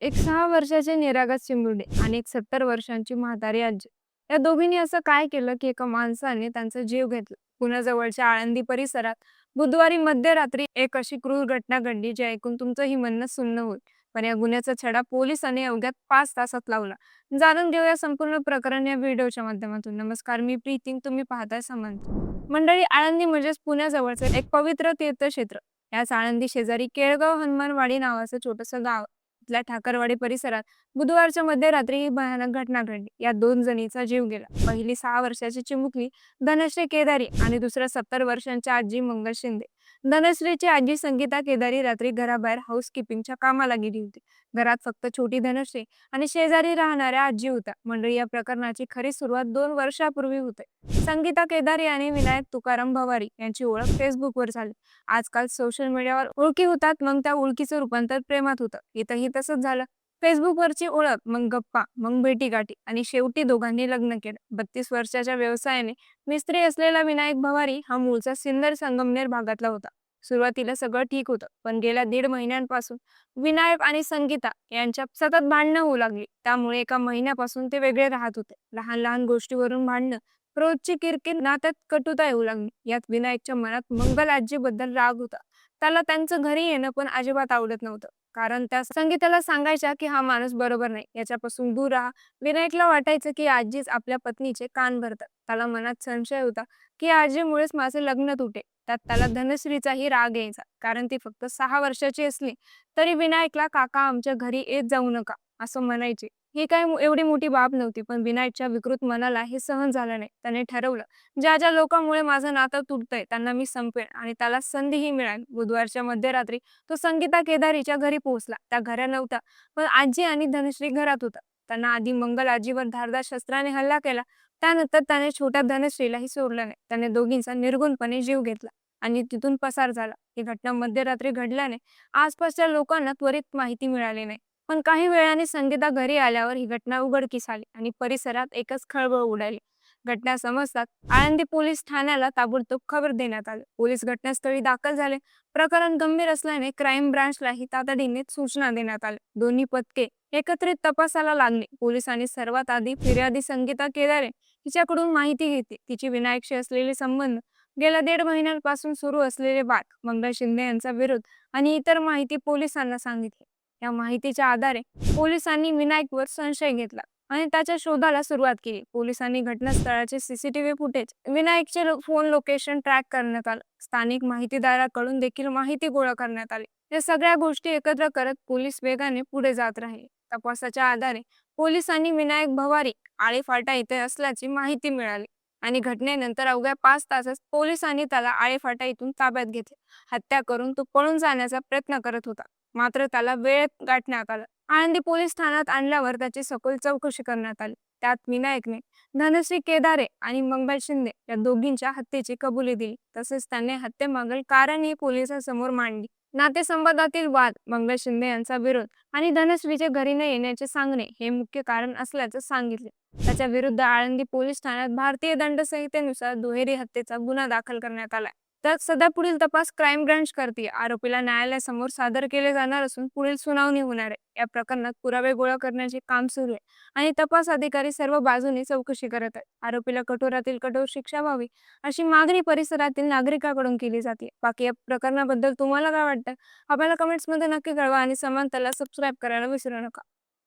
एक 6 वर्षाचे निरागस चिमुरडे आणि एक 70 वर्षांची म्हातारी आजी. या दोघींनी असं काय केलं, की एका माणसाने त्यांचा जीव घेतला. पुण्याजवळच्या आळंदी परिसरात बुधवारी मध्यरात्री एक अशी क्रूर घटना घडली, जी ऐकून तुमचंही म्हणणं सुन्न होईल. पण या गुन्ह्याचा छडा पोलिसांनी अवघ्या 5 तासात लावला. जाणून घेऊया संपूर्ण प्रकरण या व्हिडिओच्या माध्यमातून. नमस्कार, मी प्रीती, तुम्ही पाहताय समंत. मंडळी, आळंदी म्हणजेच पुण्याजवळचं एक पवित्र तीर्थक्षेत्र. याच आळंदी शेजारी केळगाव हनुमानवाडी नावाचं छोटंसं गाव. इथल्या ठाकरवाडी परिसरात बुधवारच्या मध्यरात्री ही भयानक घटना घडली. या 2 जणींचा जीव गेला. पहिली 6 वर्षाची चिमुकली धनश्री केदारी आणि दुसऱ्या 70 वर्षांची आजी मंगल शिंदे. धनश्रीची आजी संगीता केदारी रात्री घराबाहेर हाऊसकीपिंगच्या कामाला गेली होती. घरात फक्त छोटी धनश्री आणि शेजारी राहणाऱ्या आजी होत्या. मंडळी, या प्रकरणाची खरी सुरुवात 2 वर्षापूर्वी होते. संगीता केदारी आणि विनायक तुकाराम भवारी यांची ओळख फेसबुकवर झाली. आजकाल सोशल मीडियावर ओळखी होतात, मग त्या ओळखीचं रूपांतर प्रेमात होतं. इथंही तसंच झालं. फेसबुकवरची ओळख, मग गप्पा, मग भेटीगाठी आणि शेवटी दोघांनी लग्न केलं. 32 वर्षाच्या व्यवसायाने मिस्त्री असलेला विनायक भवारी हा मूळचा सिन्नर संगमनेर भागातला होता. सुरुवातीला सगळं ठीक होतं, पण गेल्या 1.5 महिन्यांपासून विनायक आणि संगीता यांच्यात सतत भांडणं होऊ लागली. त्यामुळे एका महिन्यापासून ते वेगळे राहत होते. लहान लहान गोष्टीवरून भांडणं, रोजची किरकिर, नात्यात कटुता येऊ लागली. यात विनायकच्या मनात मंगल आजीबद्दल राग होता. त्याला त्यांचं घरी येणं पण अजिबात आवडत नव्हतं. कारण त्या संगीताला सांगायच्या की हा माणूस बरोबर नाही, याच्यापासून दूर राहा. विनायकला वाटायचं की आजीच आपल्या पत्नीचे कान भरतात. त्याला मनात संशय होता की आजीमुळेच माझे लग्न तुटे. त्यात त्याला धनश्रीचाही राग यायचा, कारण ती फक्त 6 वर्षाची असली तरी विनायकला काका आमच्या घरी येत जाऊ नका असं म्हणायची. ही काय एवढी मोठी बाब नव्हती, पण विनायकच्या विकृत मनाला हे सहन झालं नाही. त्याने ठरवलं, ज्या ज्या लोकांमुळे माझं नातं तुटतंय त्यांना मी संपवेन, आणि त्याला संधीही मिळाली. बुधवारच्या मध्यरात्री तो संगीता केदारीच्या घरी पोहोचला. त्या घरी नव्हता, पण आजी आणि धनश्री घरात होता. त्यांना आधी मंगल आजीवर धारदार शस्त्राने हल्ला केला. त्यानंतर त्याने छोट्या धनश्रीलाही सोडलं नाही. त्याने दोघींचा निर्घृणपणे जीव घेतला आणि तिथून पसार झाला. ही घटना मध्यरात्री घडल्याने आसपासच्या लोकांना त्वरित माहिती मिळाली नाही. पण काही वेळाने संगीता घरी आल्यावर ही घटना उघडकीस आली आणि परिसरात एकच खळबळ उडाली. घटना समजतात आळंदी पोलीस ठाण्याला ताबडतोब खबर देण्यात आली. पोलीस घटनास्थळी दाखल झाले. प्रकरण गंभीर असल्याने क्राईम ब्रांचलाही तातडीने सूचना देण्यात आल्या. दोन्ही पथके एकत्रित तपासाला लागली. पोलिसांनी सर्वात आधी फिर्यादी संगीता केदारे हिच्याकडून माहिती घेतली. तिची विनायकशी असलेले संबंध, गेल्या 1.5 महिन्यांपासून सुरू असलेले वाद, मंगल शिंदे यांचा विरोध आणि इतर माहिती पोलिसांना सांगितली. या माहितीच्या आधारे पोलिसांनी विनायकवर संशय घेतला आणि त्याच्या शोधाला सुरुवात केली. पोलिसांनी घटनास्थळाचे सीसीटीव्ही फुटेज, विनायकचे फोन लोकेशन ट्रॅक करण्यात आलं. स्थानिक माहितीदाराकडून देखील माहिती गोळा करण्यात आली. या सगळ्या गोष्टी एकत्र करत पोलीस वेगाने पुढे जात राहिले. तपासाच्या आधारे पोलिसांनी विनायक भवारी आळेफाटा इथे असल्याची माहिती मिळाली आणि घटनेनंतर अवघ्या 5 तासात पोलिसांनी त्याला आळेफाटा इथून ताब्यात घेतले. हत्या करून तो पळून जाण्याचा प्रयत्न करत होता, मात्र त्याला वेळेत गाठण्यात आलं. आळंदी पोलीस ठाण्यात आणल्यावर त्याची सखोल चौकशी करण्यात आली. त्यात विनायकने धनश्री केदारे आणि मंगल शिंदे या दोघींच्या हत्येची कबुली दिली. तसेच त्याने हत्येमागील कारणही पोलिसांसमोर मांडली. नातेसंबंधातील वाद, मंगल शिंदे यांचा विरोध आणि धनश्रीचे घरी न येण्याचे सांगणे हे मुख्य कारण असल्याचं सांगितले. त्याच्या विरुद्ध आळंदी पोलीस ठाण्यात भारतीय दंड संहितेनुसार दुहेरी हत्येचा गुन्हा दाखल करण्यात आलाय. तर सध्या पुढील तपास क्राईम ब्रांच करते. आरोपीला न्यायालयासमोर सादर केले जाणार असून पुढील सुनावणी होणार आहे. या प्रकरणात पुरावे गोळा करण्याचे काम सुरू आहे आणि तपास अधिकारी सर्व बाजूने चौकशी करत आहेत. आरोपीला कठोरातील कठोर शिक्षा व्हावी अशी मागणी परिसरातील नागरिकांकडून केली जाते. बाकी या प्रकरणाबद्दल तुम्हाला काय वाटतं? आपल्याला कमेंट्समध्ये नक्की कळवा आणि समांतरला सबस्क्राईब करायला विसरू नका.